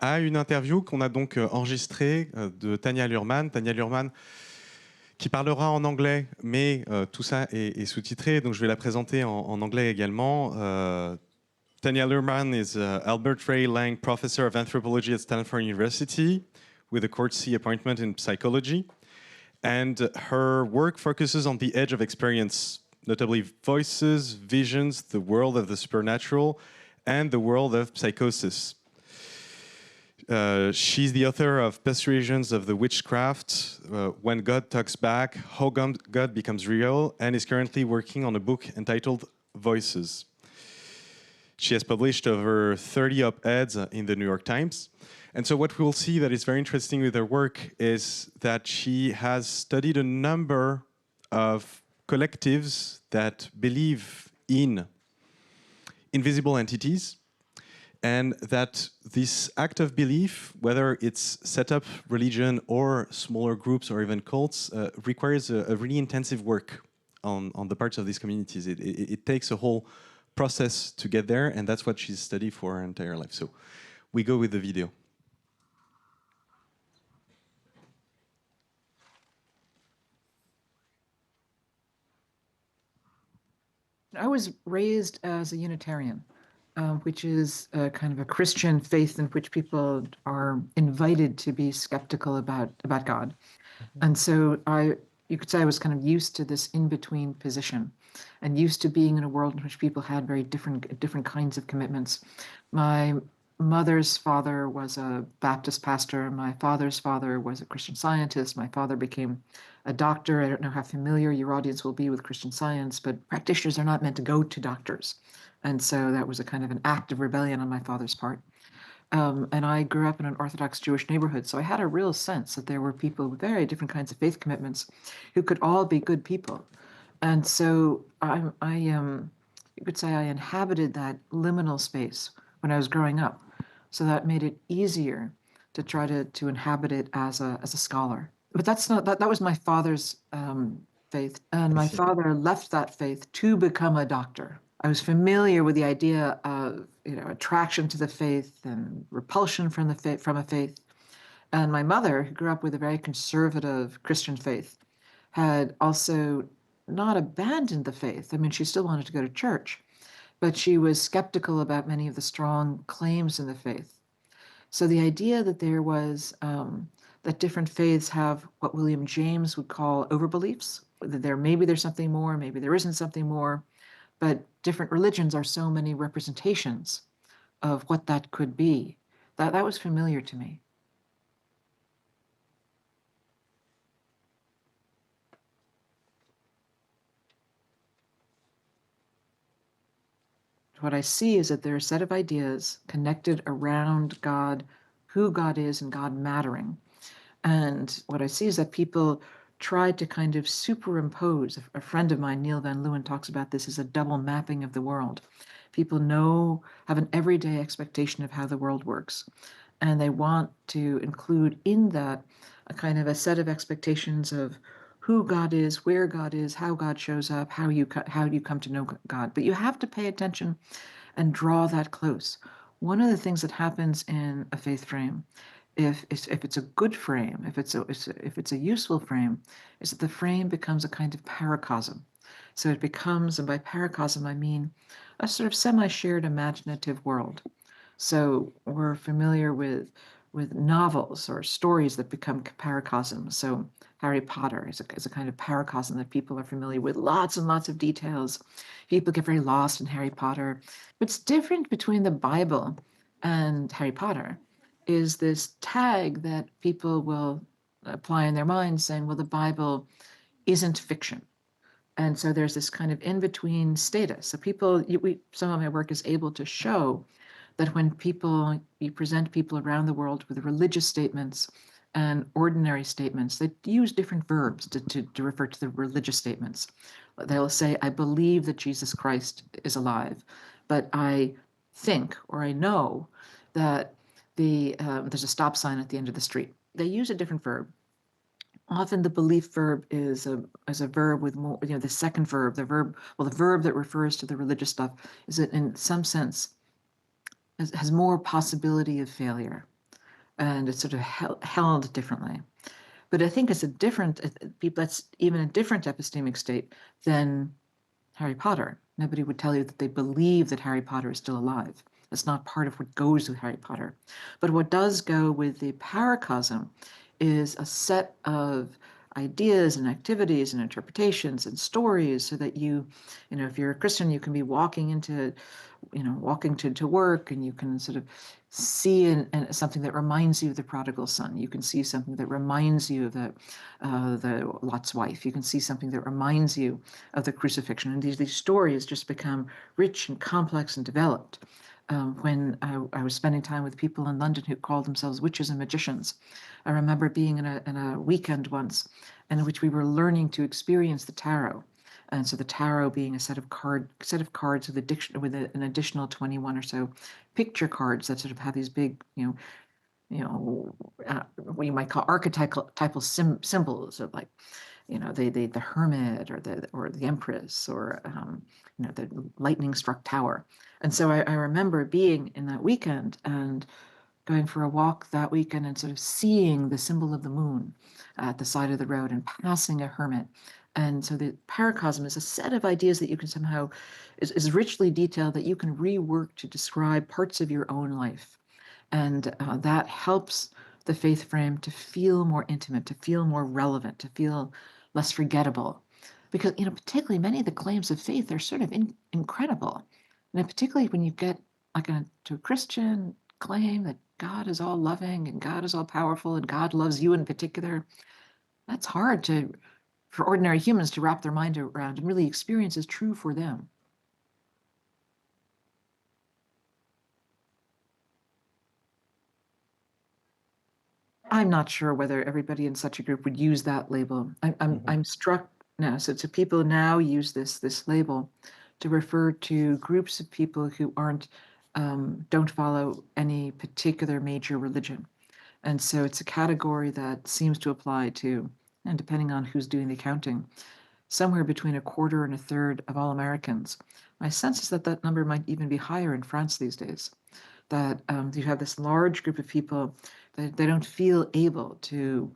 à une interview qu'on a donc enregistrée de Tanya Lurhmann. Tanya Lurhmann qui parlera en anglais, mais tout ça est sous-titré, donc je vais la présenter en anglais également. Tanya Luhrmann is Albert Ray Lang Professor of Anthropology at Stanford University with a Court C appointment in psychology. And her work focuses on the edge of experience, notably voices, visions, the world of the supernatural, and the world of psychosis. She's the author of Persuasions of the Witchcraft, When God Talks Back, How God Becomes Real, and is currently working on a book entitled Voices. She has published over 30 op-eds in the New York Times. And so what we'll see that is very interesting with her work is that she has studied a number of collectives that believe in invisible entities, and that this act of belief, whether it's set up religion or smaller groups or even cults, requires a really intensive work on the parts of these communities. It takes a whole process to get there, and that's what she's studied for her entire life. So we go with the video. I was raised as a Unitarian, which is a kind of a Christian faith in which people are invited to be skeptical about God. And so you could say I was kind of used to this in-between position and used to being in a world in which people had very different kinds of commitments. My mother's father was a Baptist pastor. My father's father was a Christian Scientist. My father became a doctor. I don't know how familiar your audience will be with Christian Science, but practitioners are not meant to go to doctors. And so that was a kind of an act of rebellion on my father's part. And I grew up in an Orthodox Jewish neighborhood, so I had a real sense that there were people with very different kinds of faith commitments who could all be good people. And so you could say I inhabited that liminal space when I was growing up. So that made it easier to try to inhabit it as a scholar. But that's not that was my father's faith, and my father left that faith to become a doctor. I was familiar with the idea of attraction to the faith and repulsion from a faith. And my mother, who grew up with a very conservative Christian faith, had also not abandoned the faith. I mean, she still wanted to go to church, but she was skeptical about many of the strong claims in the faith. So the idea that there was that different faiths have what William James would call overbeliefs, that maybe there's something more, maybe there isn't something more, but different religions are so many representations of what that could be. That was familiar to me. What I see is that there are a set of ideas connected around God, who God is, and God mattering. And what I see is that people tried to kind of superimpose. A friend of mine, Neil Van Leeuwen, talks about this as a double mapping of the world. People have an everyday expectation of how the world works. And they want to include in that a kind of a set of expectations of who God is, where God is, how God shows up, how you come to know God. But you have to pay attention and draw that close. One of the things that happens in a faith frame, if it's a good frame, if it's a useful frame, is that the frame becomes a kind of paracosm. So it becomes, and by paracosm I mean a sort of semi-shared imaginative world. So we're familiar with novels or stories that become paracosms. So Harry Potter is a kind of paracosm that people are familiar with, lots and lots of details. People get very lost in Harry Potter. What's different between the Bible and Harry Potter is this tag that people will apply in their minds saying, well, the Bible isn't fiction. And so there's this kind of in-between status. So some of my work is able to show that when you present people around the world with religious statements and ordinary statements, they use different verbs to refer to the religious statements. They'll say, I believe that Jesus Christ is alive, but I think or I know that there's a stop sign at the end of the street. They use a different verb. Often the belief verb is a verb with more, the second verb, the verb that refers to the religious stuff is that in some sense has more possibility of failure. and it's sort of held differently. But I think it's a different, that's even a different epistemic state than Harry Potter. Nobody would tell you that they believe that Harry Potter is still alive. That's not part of what goes with Harry Potter. But what does go with the paracosm is a set of ideas and activities and interpretations and stories so that if you're a Christian, you can be walking walking to work, and you can sort of see something that reminds you of the prodigal son. You can see something that reminds you of the Lot's wife. You can see something that reminds you of the crucifixion. And these stories just become rich and complex and developed. When I was spending time with people in London who called themselves witches and magicians, I remember being in a weekend once in which we were learning to experience the tarot. And so the tarot being a set of cards with an additional 21 or so picture cards that sort of have these big, what you might call archetypal symbols of, like, the hermit or the empress, or the lightning struck tower. And so I remember being in that weekend and going for a walk that weekend and sort of seeing the symbol of the moon at the side of the road and passing a hermit. And so the paracosm is a set of ideas that you can somehow, is richly detailed, that you can rework to describe parts of your own life. And that helps the faith frame to feel more intimate, to feel more relevant, to feel less forgettable. Because, particularly many of the claims of faith are sort of incredible. And particularly when you get to a Christian claim that God is all loving and God is all powerful and God loves you in particular, that's hard for ordinary humans to wrap their mind around and really experience as true for them. I'm not sure whether everybody in such a group would use that label. I'm struck now. So people now use this label to refer to groups of people who don't follow any particular major religion. And so it's a category that seems to apply to, and depending on who's doing the counting, somewhere between a quarter and a third of all Americans. My sense is that number might even be higher in France these days. That you have this large group of people that they don't feel able to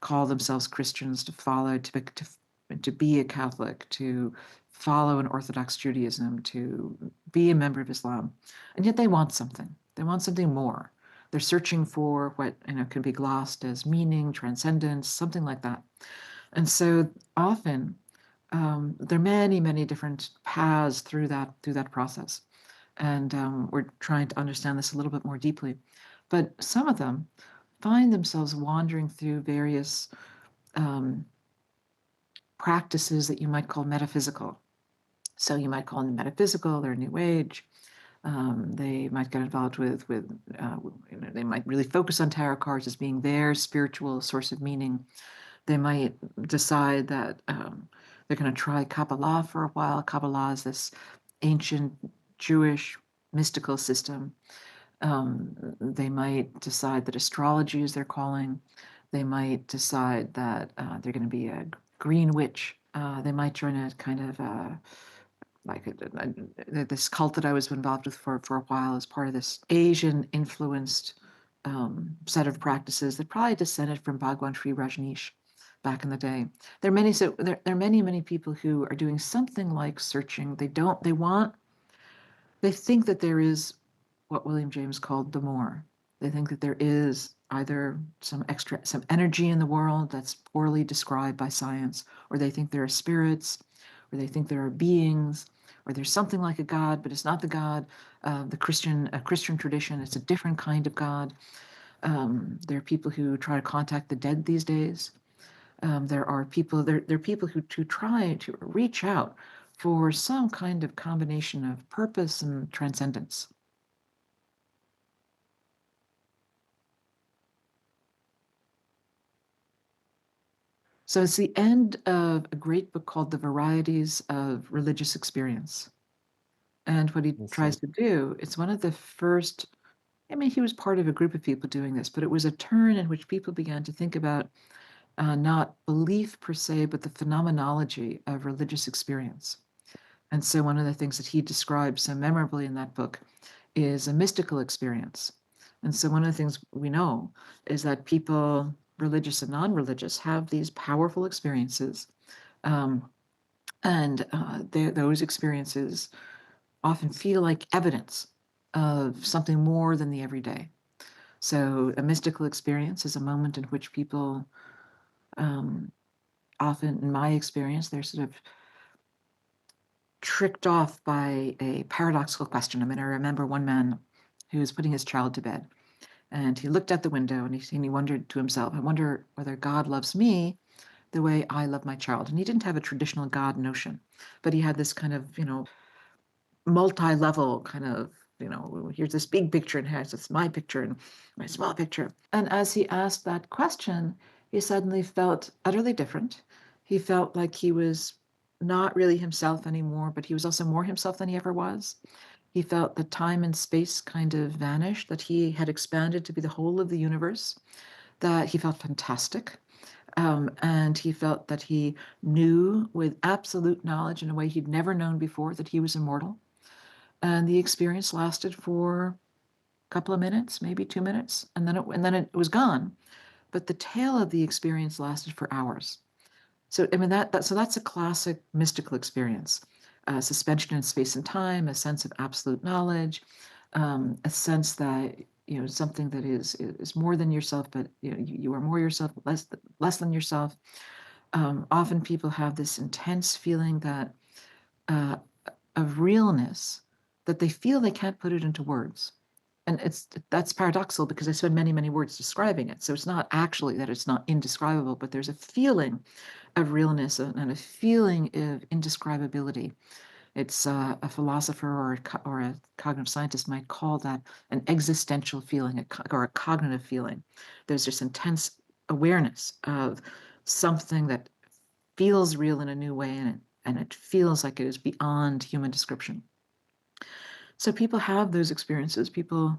call themselves Christians, to be a Catholic, to follow an Orthodox Judaism, to be a member of Islam, and yet they want something. They want something more. They're searching for what can be glossed as meaning, transcendence, something like that. And so often there are many, many different paths through that process, and we're trying to understand this a little bit more deeply. But some of them find themselves wandering through various um, practices that you might call metaphysical. So you might call them metaphysical, they're New Age. They might get involved with they might really focus on tarot cards as being their spiritual source of meaning. They might decide that they're going to try Kabbalah for a while. Kabbalah is this ancient Jewish mystical system. They might decide that astrology is their calling. They might decide that they're going to be a green witch. They might join a kind of this cult that I was involved with for a while as part of this Asian influenced set of practices that probably descended from Bhagwan Sri Rajneesh back in the day. There are many people who are doing something like searching. They think that there is what William James called the more. They think that there is either some energy in the world that's poorly described by science, or they think there are spirits, or they think there are beings, or there's something like a God, but it's not the God the Christian tradition. It's a different kind of God. There are people who try to contact the dead these days. There are people who try to reach out for some kind of combination of purpose and transcendence. So it's the end of a great book called The Varieties of Religious Experience. And what he tries to do, it's one of the first, he was part of a group of people doing this, but it was a turn in which people began to think about not belief per se, but the phenomenology of religious experience. And so one of the things that he describes so memorably in that book is a mystical experience. And so one of the things we know is that people, religious and non-religious, have these powerful experiences. And those experiences often feel like evidence of something more than the everyday. So a mystical experience is a moment in which people, often in my experience, they're sort of tricked off by a paradoxical question. I mean, I remember one man who was putting his child to bed, and he looked out the window and he wondered to himself, I wonder whether God loves me the way I love my child. And he didn't have a traditional God notion, but he had this kind of, multi-level kind of, here's this big picture and here's this my picture and my small picture. And as he asked that question, he suddenly felt utterly different. He felt like he was not really himself anymore, but he was also more himself than he ever was. He felt that time and space kind of vanished, that he had expanded to be the whole of the universe, that he felt fantastic. And he felt that he knew with absolute knowledge in a way he'd never known before that he was immortal. And the experience lasted for a couple of minutes, maybe 2 minutes, and then it was gone. But the tail of the experience lasted for hours. So I mean so that's a classic mystical experience, suspension in space and time, a sense of absolute knowledge, a sense that something that is more than yourself, but you are more yourself, less than yourself. Often people have this intense feeling that uh, of realness that they feel they can't put it into words. And that's paradoxical because I spend many, many words describing it. So it's not actually that it's not indescribable, but there's a feeling of realness and a feeling of indescribability. It's a philosopher or a cognitive scientist might call that an existential feeling or a cognitive feeling. There's this intense awareness of something that feels real in a new way, and it feels like it is beyond human description. So people have those experiences. People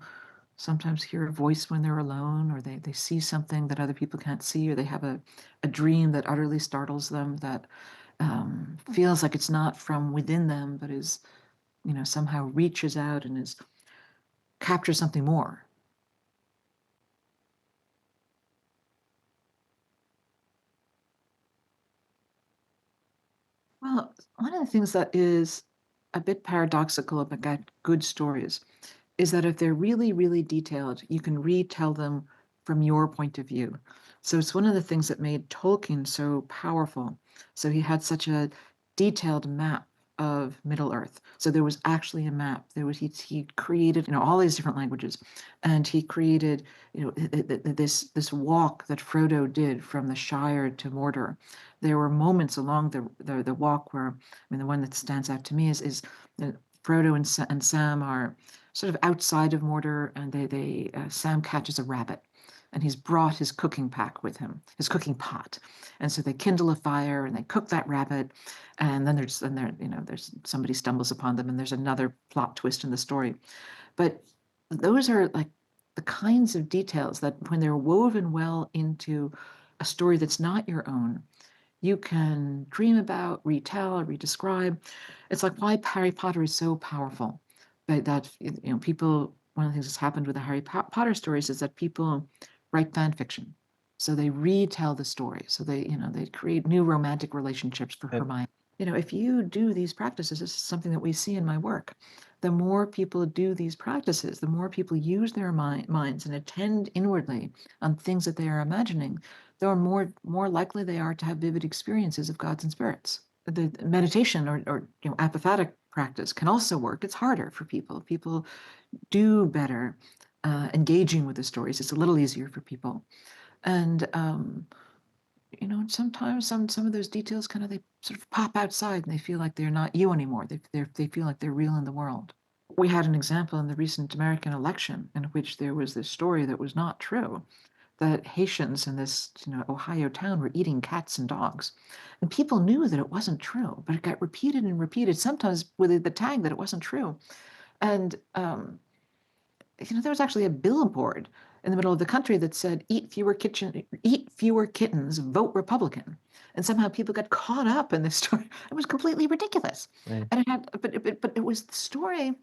sometimes hear a voice when they're alone, or they see something that other people can't see, or they have a dream that utterly startles them, that feels like it's not from within them, but is, somehow reaches out and captures something more. Well, one of the things that is a bit paradoxical about good stories is that if they're really, really detailed, you can retell them from your point of view. So it's one of the things that made Tolkien so powerful. So he had such a detailed map of Middle Earth. So there was actually a map. He created all these different languages, and he created this walk that Frodo did from the Shire to Mordor. There were moments along the walk where, I mean, the one that stands out to me is that Frodo and Sam are sort of outside of Mordor, and Sam catches a rabbit, and he's brought his cooking pack with him, his cooking pot, and so they kindle a fire and they cook that rabbit, and then there's somebody stumbles upon them, and there's another plot twist in the story. But those are like the kinds of details that, when they're woven well into a story that's not your own, you can dream about, retell, redescribe. It's like why Harry Potter is so powerful. But that people, one of the things that's happened with the Harry Potter stories is that people write fan fiction. So they retell the story. So they create new romantic relationships for Hermione. If you do these practices, this is something that we see in my work. The more people do these practices, the more people use their minds and attend inwardly on things that they are imagining, the more likely they are to have vivid experiences of gods and spirits. The meditation or apophatic practice can also work. It's harder for people. People do better engaging with the stories. It's a little easier for people, and sometimes some of those details they sort of pop outside and they feel like they're not you anymore. They feel like they're real in the world. We had an example in the recent American election in which there was this story that was not true, that Haitians in this Ohio town were eating cats and dogs. And people knew that it wasn't true, but it got repeated and repeated, sometimes with the tag that it wasn't true. And there was actually a billboard in the middle of the country that said, eat fewer kittens, vote Republican. And somehow people got caught up in this story. It was completely ridiculous. Right. And it had, but it was the story,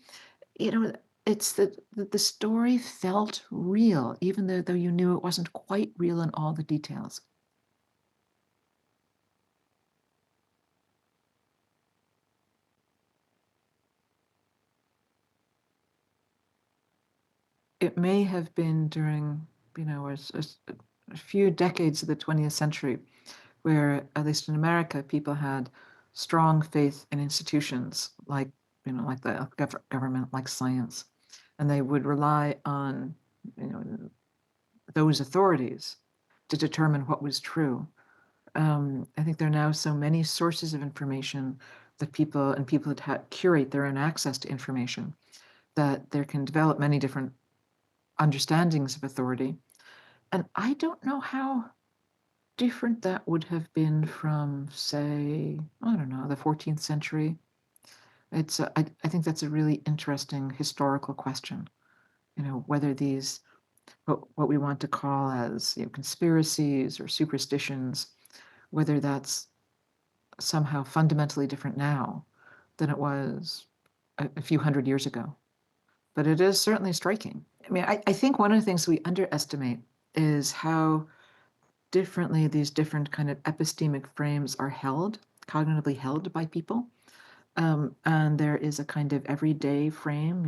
it's that the story felt real, even though you knew it wasn't quite real in all the details. It may have been during, a few decades of the 20th century, where, at least in America, people had strong faith in institutions like, like the government, like science, and they would rely on, you know, those authorities to determine what was true. I think there are now so many sources of information that people that curate their own access to information, that there can develop many different understandings of authority. And I don't know how different that would have been from, say, I don't know, the 14th century. I think that's a really interesting historical question. Whether these, what we want to call as, conspiracies or superstitions, whether that's somehow fundamentally different now than it was a few hundred years ago. But it is certainly striking. I mean, I think one of the things we underestimate is how differently these different kind of epistemic frames are held, cognitively held by people. And there is a kind of everyday frame,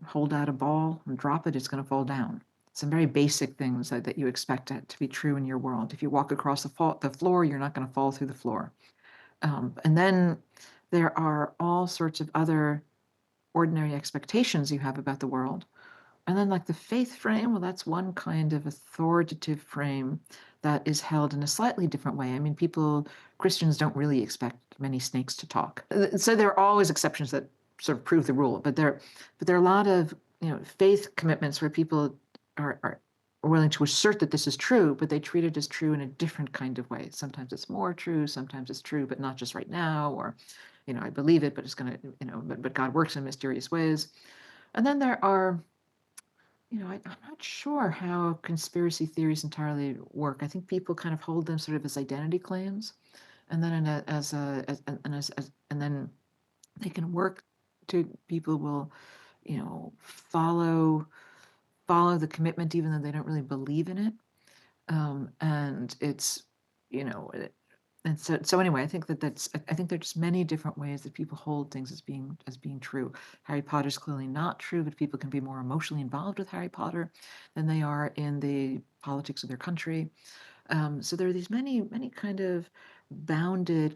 hold out a ball and drop it, it's going to fall down. Some very basic things that you expect to be true in your world. If you walk across the floor, you're not going to fall through the floor. And then there are all sorts of other ordinary expectations you have about the world. And then, like the faith frame, well, that's one kind of authoritative frame that is held in a slightly different way. I mean, Christians don't really expect many snakes to talk. So there are always exceptions that sort of prove the rule, but there are a lot of, faith commitments where people are willing to assert that this is true, but they treat it as true in a different kind of way. Sometimes it's more true, sometimes it's true, but not just right now, or, I believe it, but it's going to, but God works in mysterious ways. And then there are, I'm not sure how conspiracy theories entirely work. I think people kind of hold them sort of as identity claims, and then and then they can work to people will, follow the commitment even though they don't really believe in it. And it's, you know, and so anyway, I think there's many different ways that people hold things as being true. Harry Potter's clearly not true, but people can be more emotionally involved with Harry Potter than they are in the politics of their country. So there are these many kind of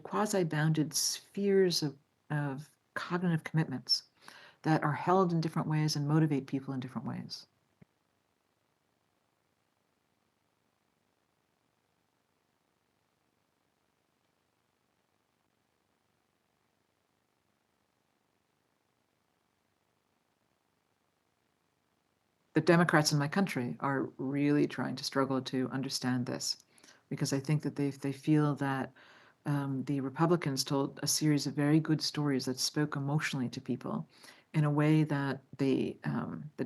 quasi-bounded spheres of cognitive commitments that are held in different ways and motivate people in different ways. The Democrats in my country are really trying to struggle to understand this, because I think that they feel that the Republicans told a series of very good stories that spoke emotionally to people in a way that the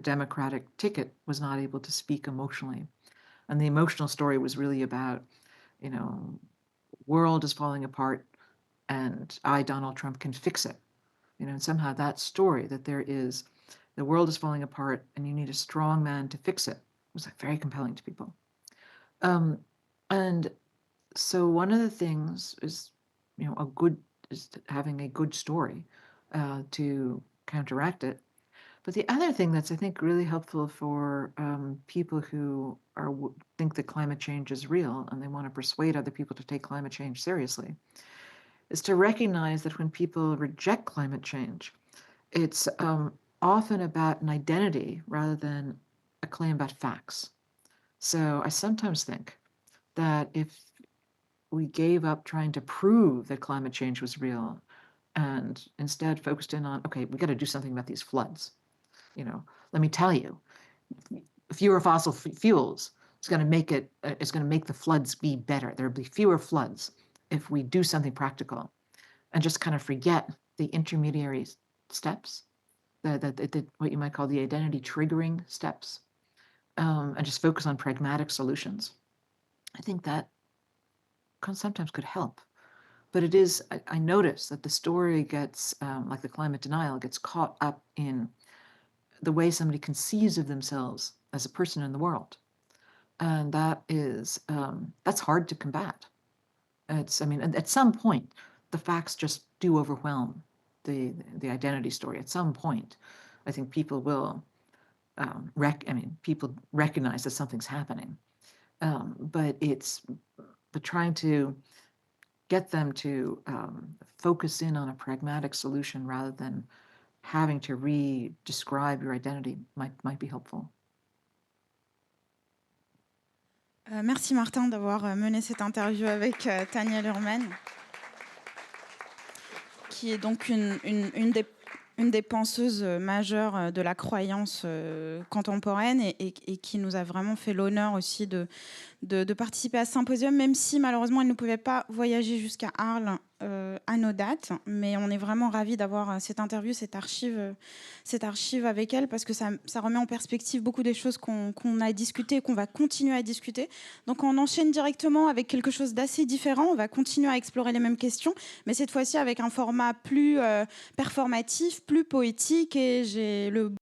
Democratic ticket was not able to speak emotionally. And the emotional story was really about, you know, world is falling apart and I, Donald Trump, can fix it. And somehow that story that the world is falling apart and you need a strong man to fix it was like very compelling to people. Um, and so one of the things is, is having a good story to counteract it. But the other thing that's, I think, really helpful for people who think that climate change is real and they want to persuade other people to take climate change seriously is to recognize that when people reject climate change, it's often about an identity rather than a claim about facts. So I sometimes think that if we gave up trying to prove that climate change was real and instead focused in on, okay, we got to do something about these floods. Let me tell you, fewer fossil fuels is going to make the floods be better. There'll be fewer floods if we do something practical and just kind of forget the intermediary steps, what you might call the identity triggering steps, and just focus on pragmatic solutions. I think that sometimes could help. But it is, I notice that the story gets, like the climate denial, gets caught up in the way somebody conceives of themselves as a person in the world. And that is, that's hard to combat. I mean, at some point, the facts just do overwhelm the identity story. At some point, I think people will, people recognize that something's happening. But trying to get them to focus in on a pragmatic solution rather than having to re-describe your identity might be helpful. Merci Martin d'avoir mené cette interview avec Tanya Lurhmann, qui est donc une des penseuses majeures de la croyance contemporaine et qui nous a vraiment fait l'honneur aussi de participer à ce symposium, même si malheureusement elle ne pouvait pas voyager jusqu'à Arles à nos dates. Mais on est vraiment ravis d'avoir cette interview, cette archive avec elle, parce que ça remet en perspective beaucoup des choses qu'on a discutées et qu'on va continuer à discuter. Donc on enchaîne directement avec quelque chose d'assez différent. On va continuer à explorer les mêmes questions, mais cette fois-ci avec un format plus performatif, plus poétique, et j'ai le